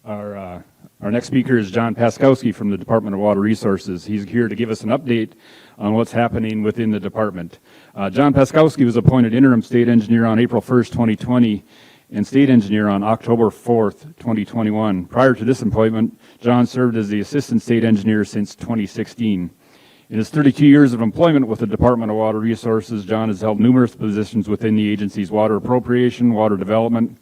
Our next speaker is John Paczkowski from the Department of Water Resources. He's here to give us an update on what's happening within the department. John Paczkowski was appointed interim state engineer on April 1st, 2020, and state engineer on October 4th, 2021. Prior to this appointment, John served as the assistant state engineer since 2016. In his 32 years of employment with the Department of Water Resources, John has held numerous positions within the agency's water appropriation, water development,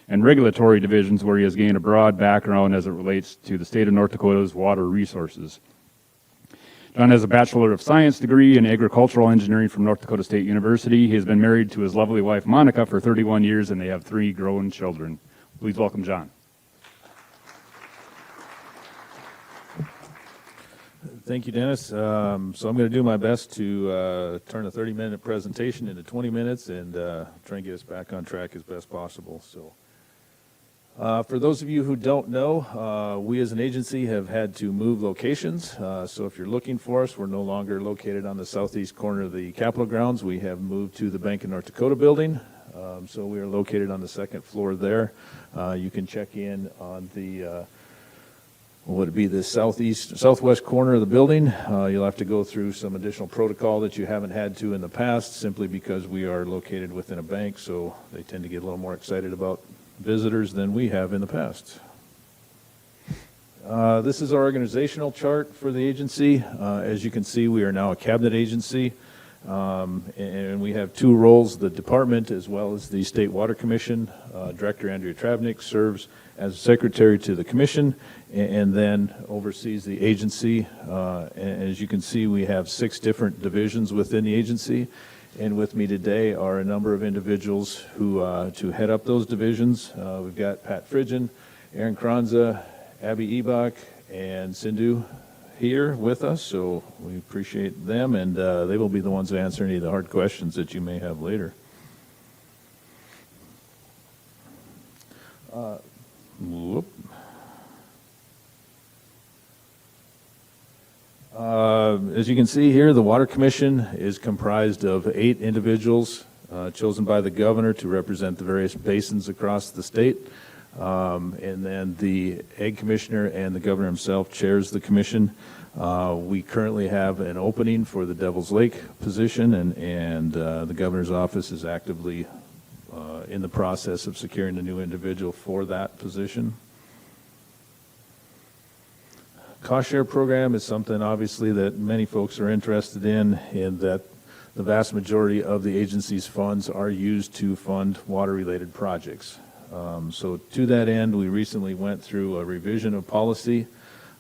and regulatory divisions, where he has gained a broad background as it relates to the state of North Dakota's water resources. John has a Bachelor of Science degree in agricultural engineering from North Dakota State University. He has been married to his lovely wife, Monica, for 31 years, and they have 3 grown children. Please welcome John. Thank you, Dennis. So I'm going to do my best to turn a 30-minute presentation into 20 minutes and try and get us back on track as best possible. So, for those of you who don't know, we as an agency have had to move locations. So if you're looking for us, we're no longer located on the southeast corner of the Capitol grounds. We have moved to the Bank of North Dakota building. So we are located on the 2nd floor there. You can check in on the would it be the southwest corner of the building. You'll have to go through some additional protocol that you haven't had to in the past, simply because we are located within a bank, so they tend to get a little more excited about visitors than we have in the past. This is our organizational chart for the agency. As you can see, we are now a cabinet agency, and we have 2 roles: the department as well as the State Water Commission. Director Andrea Travnik serves as secretary to the commission and then oversees the agency. And as you can see, we have 6 different divisions within the agency. And with me today are a number of individuals who to head up those divisions. We've got Pat Fridgen, Aaron Kranza, Abby Ebach, and Sindhu here with us. So we appreciate them, and they will be the ones to answer any of the hard questions that you may have later. As you can see here, the Water Commission is comprised of 8 individuals chosen by the governor to represent the various basins across the state. And then the Ag Commissioner and the governor himself chairs the commission. We currently have an opening for the Devil's Lake position, and the governor's office is actively in the process of securing a new individual for that position. Cost share program is something obviously that many folks are interested in that the vast majority of the agency's funds are used to fund water-related projects. So to that end, we recently went through a revision of policy.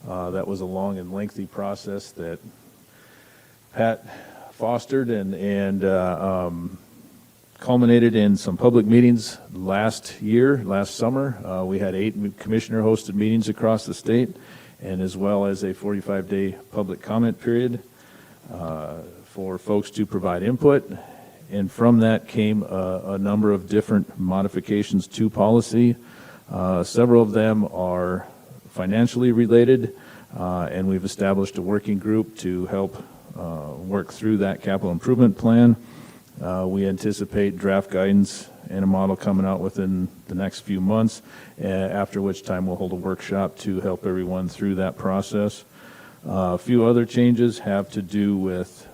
That was a long and lengthy process that Pat fostered and culminated in some public meetings last summer. We had 8 commissioner-hosted meetings across the state, and as well as a 45-day public comment period for folks to provide input. And from that came a number of different modifications to policy. Several of them are financially related, and we've established a working group to help work through that capital improvement plan. We anticipate draft guidance and a model coming out within the next few months, after which time we'll hold a workshop to help everyone through that process. A few other changes have to do with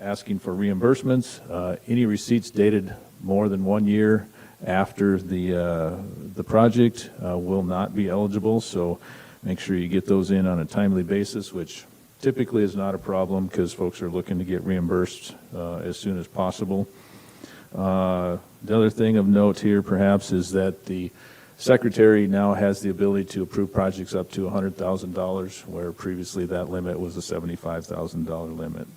asking for reimbursements. Any receipts dated more than 1 year after the project will not be eligible, so make sure you get those in on a timely basis, which typically is not a problem because folks are looking to get reimbursed as soon as possible. The other thing of note here perhaps is that the secretary now has the ability to approve projects up to $100,000, where previously that limit was a $75,000 limit.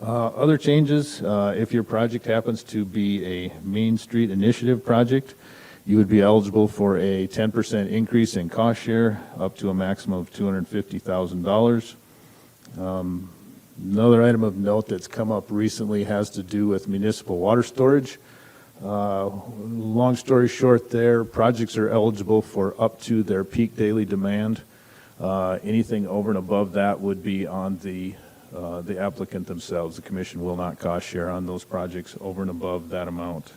Other changes, if your project happens to be a Main Street Initiative project, you would be eligible for a 10% increase in cost share up to a maximum of $250,000. Another item of note that's come up recently has to do with municipal water storage. Long story short there, projects are eligible for up to their peak daily demand. Anything over and above that would be on the applicant themselves. The commission will not cost share on those projects over and above that amount.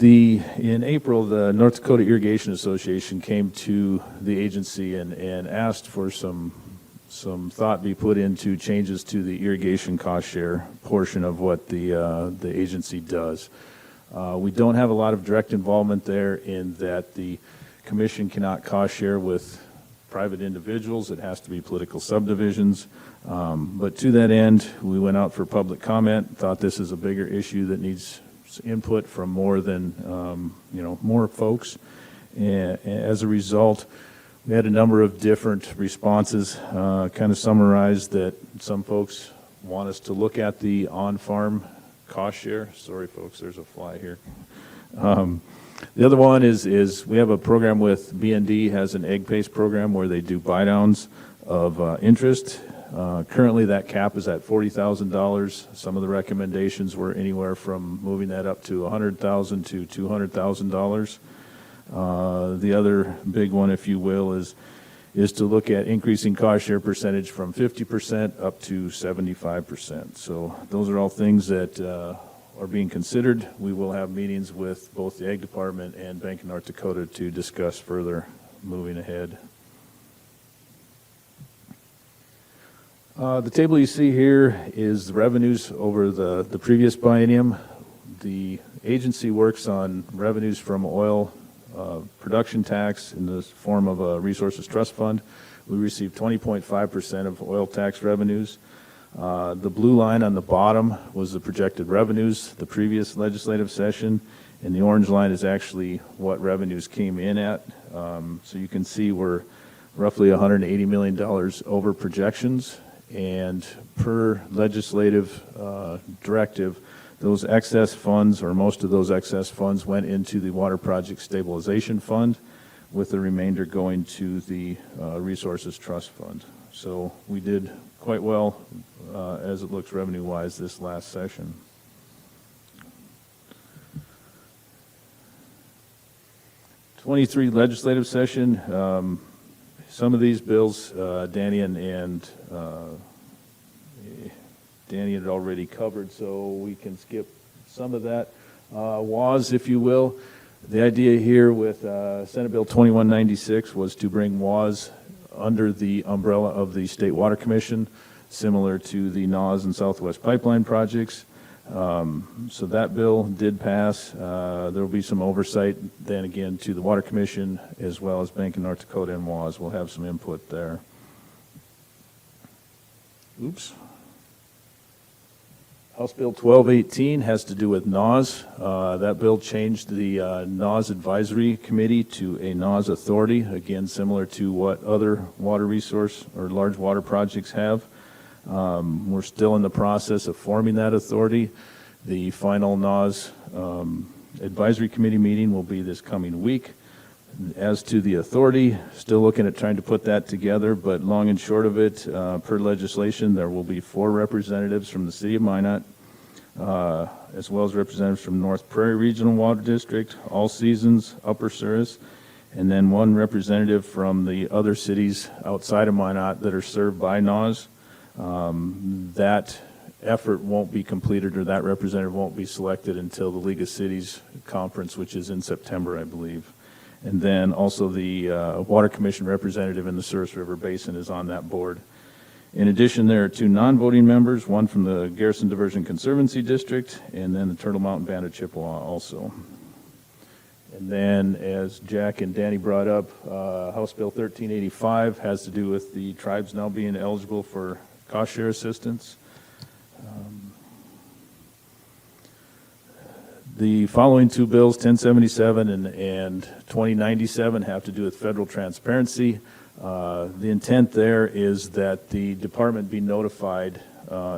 In April, the North Dakota Irrigation Association came to the agency and asked for some thought be put into changes to the irrigation cost share portion of what the agency does. We don't have a lot of direct involvement there in that the commission cannot cost share with private individuals. It has to be political subdivisions. But to that end, we went out for public comment, thought this is a bigger issue that needs input from more than, more folks. And as a result, we had a number of different responses, kind of summarized that some folks want us to look at the on-farm cost share. Sorry, folks, there's a fly here. The other one is we have a program with BND, has an egg paste program where they do buy-downs of interest. Currently, that cap is at $40,000. Some of the recommendations were anywhere from moving that up to $100,000 to $200,000. The other big one, if you will, is to look at increasing cost share percentage from 50% up to 75%. So those are all things that are being considered. We will have meetings with both the Ag Department and Bank of North Dakota to discuss further moving ahead. The table you see here is the revenues over the previous biennium. The agency works on revenues from oil production tax in the form of a resources trust fund. We received 20.5% of oil tax revenues. The blue line on the bottom was the projected revenues the previous legislative session, and the orange line is actually what revenues came in at. So you can see we're roughly $180 million over projections, and per legislative directive, those excess funds, or most of those excess funds, went into the Water Project Stabilization Fund, with the remainder going to the Resources Trust Fund. So we did quite well as it looks revenue-wise this last session. '23 legislative session. Some of these bills, Danny had already covered, so we can skip some of that. WAS, if you will. The idea here with Senate Bill 2196 was to bring WAS under the umbrella of the State Water Commission, similar to the NAWS and Southwest Pipeline projects. So that bill did pass. There will be some oversight then again to the Water Commission as well as Bank of North Dakota and WAS. We'll have some input there. Oops. House Bill 1218 has to do with NAWS. That bill changed the NAWS Advisory Committee to a NAWS authority, again similar to what other water resource or large water projects have. We're still in the process of forming that authority. The final NAWS Advisory Committee meeting will be this coming week. As to the authority, still looking at trying to put that together, but long and short of it, per legislation, there will be 4 representatives from the city of Minot, as well as representatives from North Prairie Regional Water District, All Seasons, Upper Souris, and then 1 representative from the other cities outside of Minot that are served by NAWS. That effort won't be completed, or that representative won't be selected until the League of Cities conference, which is in September, I believe. And then also the Water Commission representative in the Souris River Basin is on that board. In addition, there are 2 non-voting members, one from the Garrison Diversion Conservancy District, and then the Turtle Mountain Band of Chippewa also. And then, as Jack and Danny brought up, House Bill 1385 has to do with the tribes now being eligible for cost share assistance. The following 2 bills, 1077 and 2097, have to do with federal transparency. The intent there is that the department be notified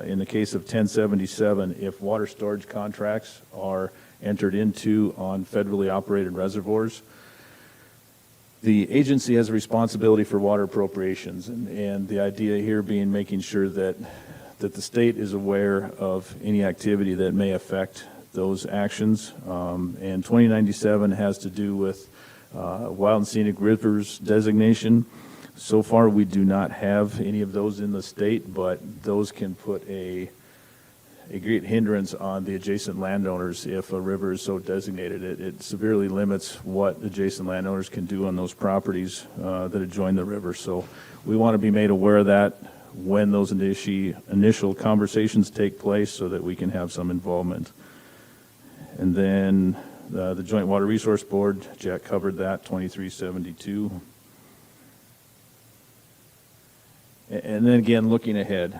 in the case of 1077 if water storage contracts are entered into on federally operated reservoirs. The agency has a responsibility for water appropriations, and the idea here being making sure that the state is aware of any activity that may affect those actions. And 2097 has to do with wild and scenic rivers designation. So far, we do not have any of those in the state, but those can put a great hindrance on the adjacent landowners if a river is so designated. It severely limits what adjacent landowners can do on those properties that adjoin the river. So we want to be made aware of that when those initial conversations take place so that we can have some involvement. And then the Joint Water Resource Board, Jack covered that, 2372. And then again, looking ahead,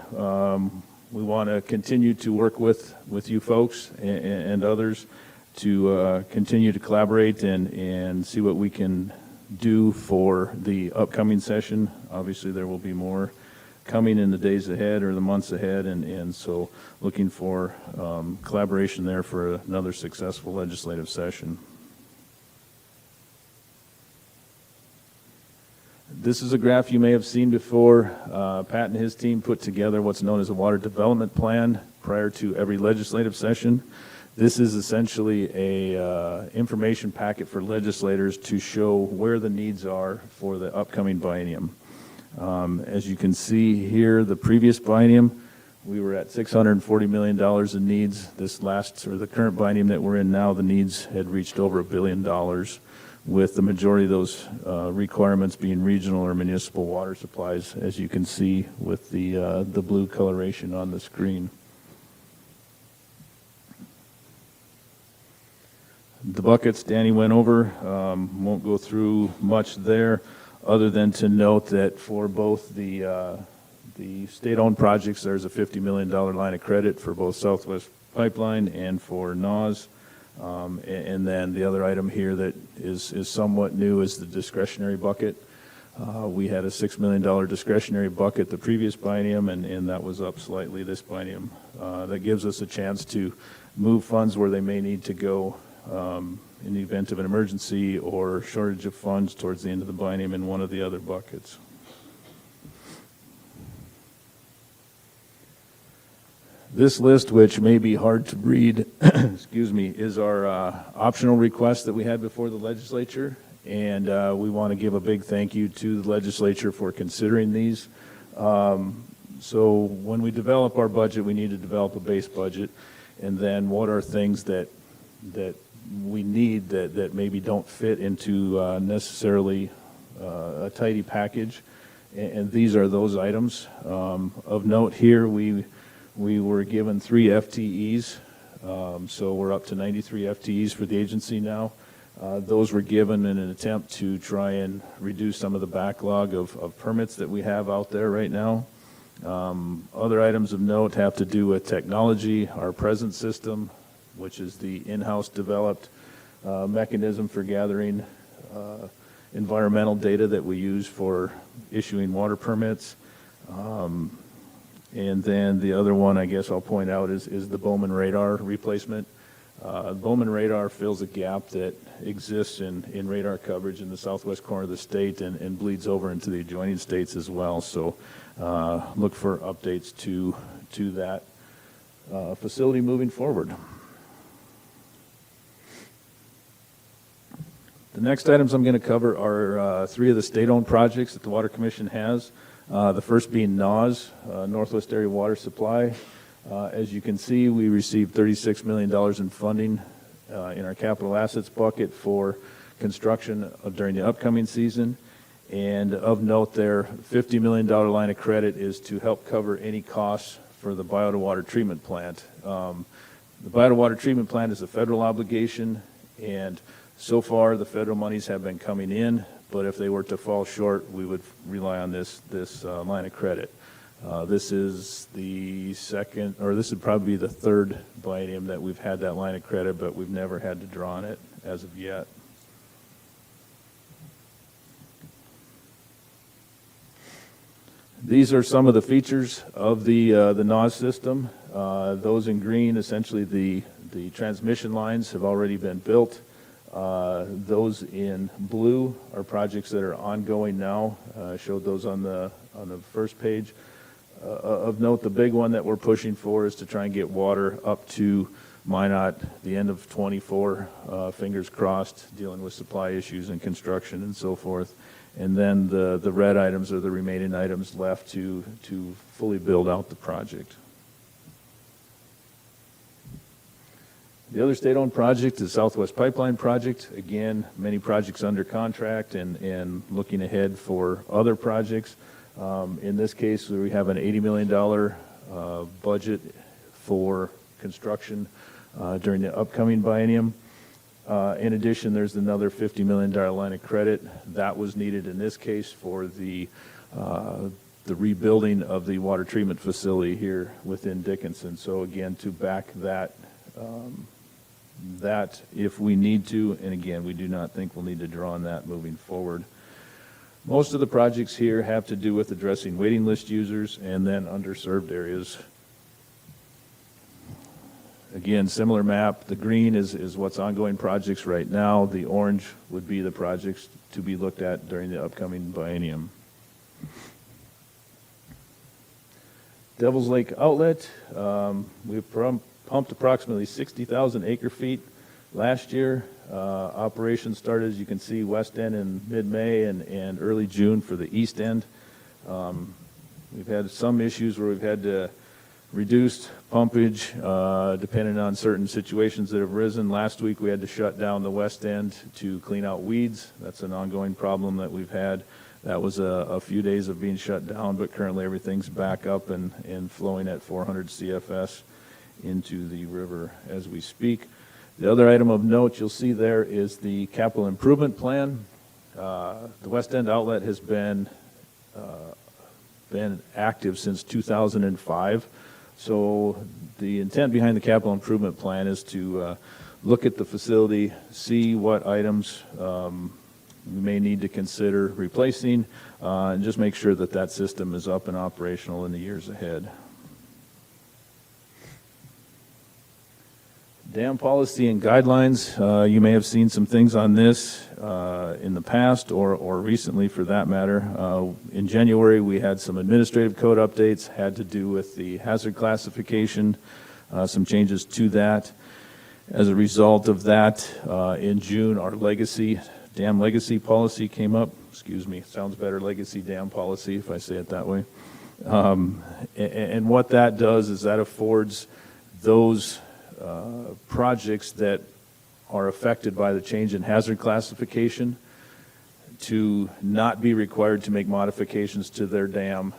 we want to continue to work with you folks and others to continue to collaborate and see what we can do for the upcoming session. Obviously, there will be more coming in the days ahead or the months ahead, and so looking for collaboration there for another successful legislative session. This is a graph you may have seen before. Pat and his team put together what's known as a water development plan prior to every legislative session. This is essentially a information packet for legislators to show where the needs are for the upcoming biennium. As you can see here, the previous biennium, we were at $640 million in needs. The current biennium that we're in now, the needs had reached over $1 billion, with the majority of those requirements being regional or municipal water supplies, as you can see with the blue coloration on the screen. The buckets Danny went over, won't go through much there, other than to note that for both the state-owned projects, there's a $50 million line of credit for both Southwest Pipeline and for NAWS. And then the other item here that is somewhat new is the discretionary bucket. We had a $6 million discretionary bucket the previous biennium, and that was up slightly this biennium. That gives us a chance to move funds where they may need to go in the event of an emergency or shortage of funds towards the end of the biennium in one of the other buckets. This list, which may be hard to read, excuse me, is our optional request that we had before the legislature, and we want to give a big thank you to the legislature for considering these. So when we develop our budget, we need to develop a base budget, and then what are things that we need that maybe don't fit into necessarily a tidy package, and these are those items. Of note here, we were given 3 FTEs, so we're up to 93 FTEs for the agency now. Those were given in an attempt to try and reduce some of the backlog of permits that we have out there right now. Other items of note have to do with technology, our present system, which is the in-house developed mechanism for gathering environmental data that we use for issuing water permits. And then the other one I guess I'll point out is the Bowman radar replacement. Bowman radar fills a gap that exists in radar coverage in the southwest corner of the state and bleeds over into the adjoining states as well. So look for updates to that facility moving forward. The next items I'm going to cover are 3 of the state-owned projects that the Water Commission has. The first being NAWS, Northwest Area Water Supply. As you can see, we received $36 million in funding in our capital assets bucket for construction during the upcoming season. And of note there, $50 million line of credit is to help cover any costs for the bio-to-water treatment plant. The bio-to-water treatment plant is a federal obligation, and so far the federal monies have been coming in, but if they were to fall short, we would rely on this line of credit. This is the second, or this would probably be the third biennium that we've had that line of credit, but we've never had to draw on it as of yet. These are some of the features of the NAWS system. Those in green, essentially the transmission lines have already been built. Those in blue are projects that are ongoing now. I showed those on the first page. Of note, the big one that we're pushing for is to try and get water up to Minot the end of 24, fingers crossed, dealing with supply issues and construction and so forth. And then the red items are the remaining items left to fully build out the project. The other state-owned project is Southwest Pipeline Project. Again, many projects under contract and looking ahead for other projects. In this case, we have an $80 million budget for construction during the upcoming biennium. In addition, there's another $50 million line of credit that was needed in this case for the rebuilding of the water treatment facility here within Dickinson. So again, to back that, that if we need to, and again, we do not think we'll need to draw on that moving forward. Most of the projects here have to do with addressing waiting list users and then underserved areas. Again, similar map. The green is what's ongoing projects right now. The orange would be the projects to be looked at during the upcoming biennium. Devil's Lake Outlet, we've pumped approximately 60,000 acre feet last year. Operations started, as you can see, west end in mid-May and early June for the east end. We've had some issues where we've had to reduce pumpage depending on certain situations that have risen. Last week we had to shut down the west end to clean out weeds. That's an ongoing problem that we've had. That was a few days of being shut down, but currently everything's back up and flowing at 400 CFS into the river as we speak. The other item of note you'll see there is the capital improvement plan. The West End Outlet has been active since 2005. So the intent behind the capital improvement plan is to look at the facility, see what items we may need to consider replacing, and just make sure that that system is up and operational in the years ahead. Dam policy and guidelines, you may have seen some things on this in the past or recently for that matter. In January we had some administrative code updates, had to do with the hazard classification, some changes to that. As a result of that, in June our dam legacy policy came up. Excuse me, sounds better, legacy dam policy if I say it that way. And what that does is that affords those projects that are affected by the change in hazard classification to not be required to make modifications to their dam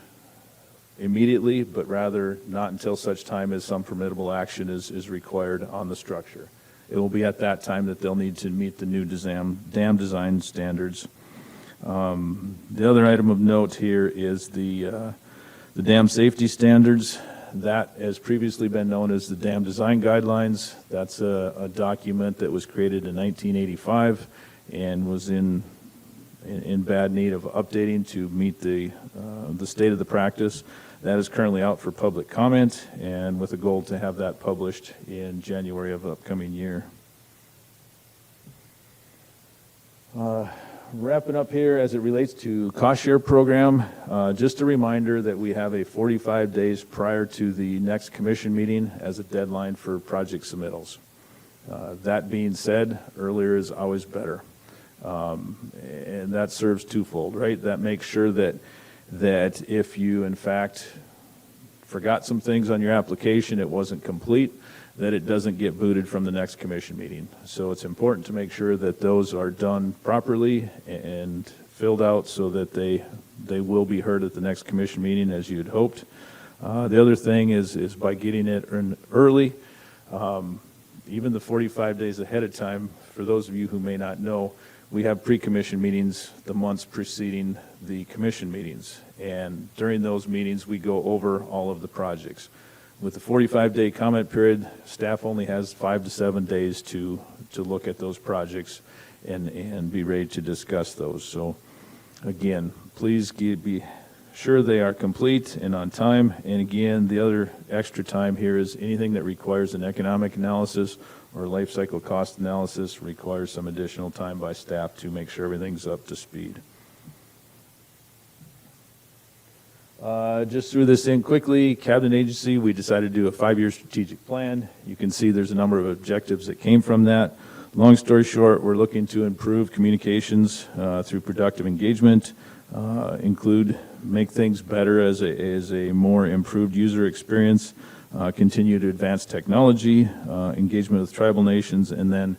immediately, but rather not until such time as some formidable action is required on the structure. It will be at that time that they'll need to meet the new dam design standards. The other item of note here is the dam safety standards. That has previously been known as the Dam Design Guidelines. That's a document that was created in 1985 and was in bad need of updating to meet the state of the practice. That is currently out for public comment and with a goal to have that published in January of the upcoming year. Wrapping up here as it relates to cost share program, just a reminder that we have a 45 days prior to the next commission meeting as a deadline for project submittals. That being said, earlier is always better. And that serves twofold, right? That makes sure that if you in fact forgot some things on your application, it wasn't complete, that it doesn't get booted from the next commission meeting. So it's important to make sure that those are done properly and filled out so that they will be heard at the next commission meeting as you had hoped. The other thing is by getting it early, even the 45 days ahead of time, for those of you who may not know, we have pre-commission meetings the months preceding the commission meetings. And during those meetings, we go over all of the projects. With the 45-day comment period, staff only has 5 to 7 days to look at those projects and be ready to discuss those. So again, please be sure they are complete and on time. And again, the other extra time here is anything that requires an economic analysis or life cycle cost analysis requires some additional time by staff to make sure everything's up to speed. Just threw this in quickly. Cabinet agency, we decided to do a 5-year strategic plan. You can see there's a number of objectives that came from that. Long story short, we're looking to improve communications through productive engagement, make things better as a more improved user experience, continue to advance technology, engagement with tribal nations, and then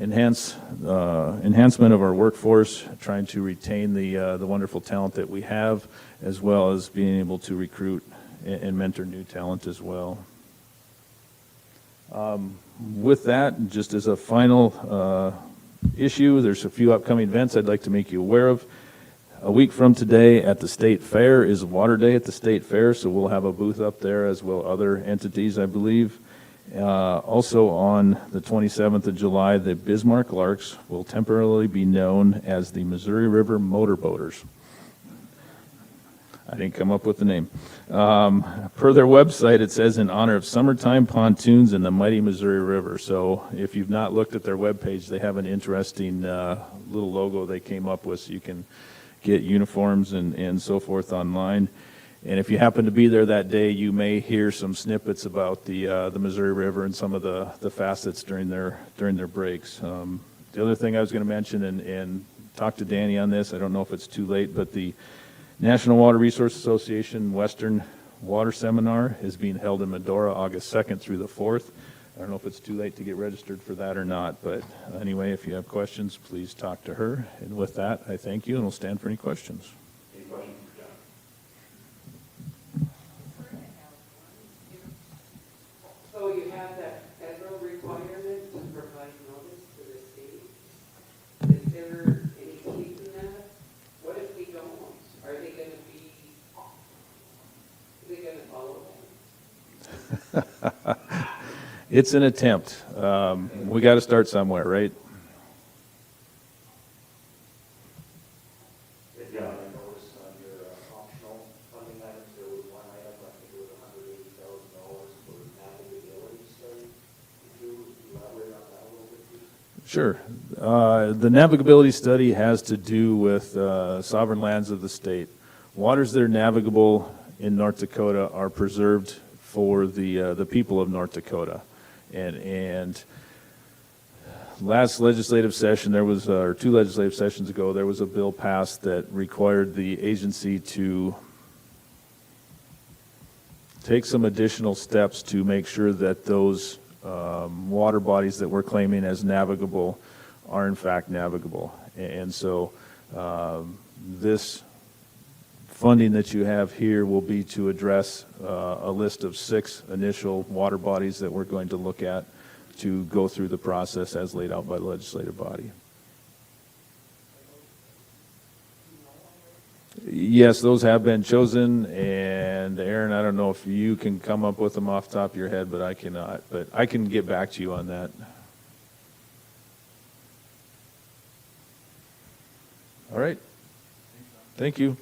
enhancement of our workforce, trying to retain the wonderful talent that we have, as well as being able to recruit and mentor new talent as well. With that, just as a final issue, there's a few upcoming events I'd like to make you aware of. A week from today at the State Fair is Water Day at the State Fair, so we'll have a booth up there as well other entities, I believe. Also on the 27th of July, the Bismarck Larks will temporarily be known as the Missouri River Motorboaters. I didn't come up with the name. Per their website, it says in honor of summertime pontoons and the mighty Missouri River. So if you've not looked at their webpage, they have an interesting little logo they came up with, so you can get uniforms and so forth online. And if you happen to be there that day, you may hear some snippets about the Missouri River and some of the facets during their breaks. The other thing I was going to mention and talk to Danny on this, I don't know if it's too late, but the National Water Resource Association Western Water Seminar is being held in Medora August 2nd through the 4th. I don't know if it's too late to get registered for that or not, but anyway, if you have questions, please talk to her. And with that, I thank you, and we'll stand for any questions. Any questions for John? So you have that federal requirement to provide notice to the state. Is there any teeth in that? What if we don't? Are they going to follow that? It's an attempt. We got to start somewhere, right? Yeah, I noticed on your optional funding items, there was one item, I think it was $180,000 for navigability study. Could you elaborate on that a little bit, please? Sure. The navigability study has to do with sovereign lands of the state. Waters that are navigable in North Dakota are preserved for the people of North Dakota. And last legislative session, there was, or 2 legislative sessions ago, there was a bill passed that required the agency to take some additional steps to make sure that those water bodies that we're claiming as navigable are in fact navigable. And so this funding that you have here will be to address a list of 6 initial water bodies that we're going to look at to go through the process as laid out by the legislative body. Yes, those have been chosen, and Aaron, I don't know if you can come up with them off the top of your head, but I cannot. But I can get back to you on that. All right. Thank you.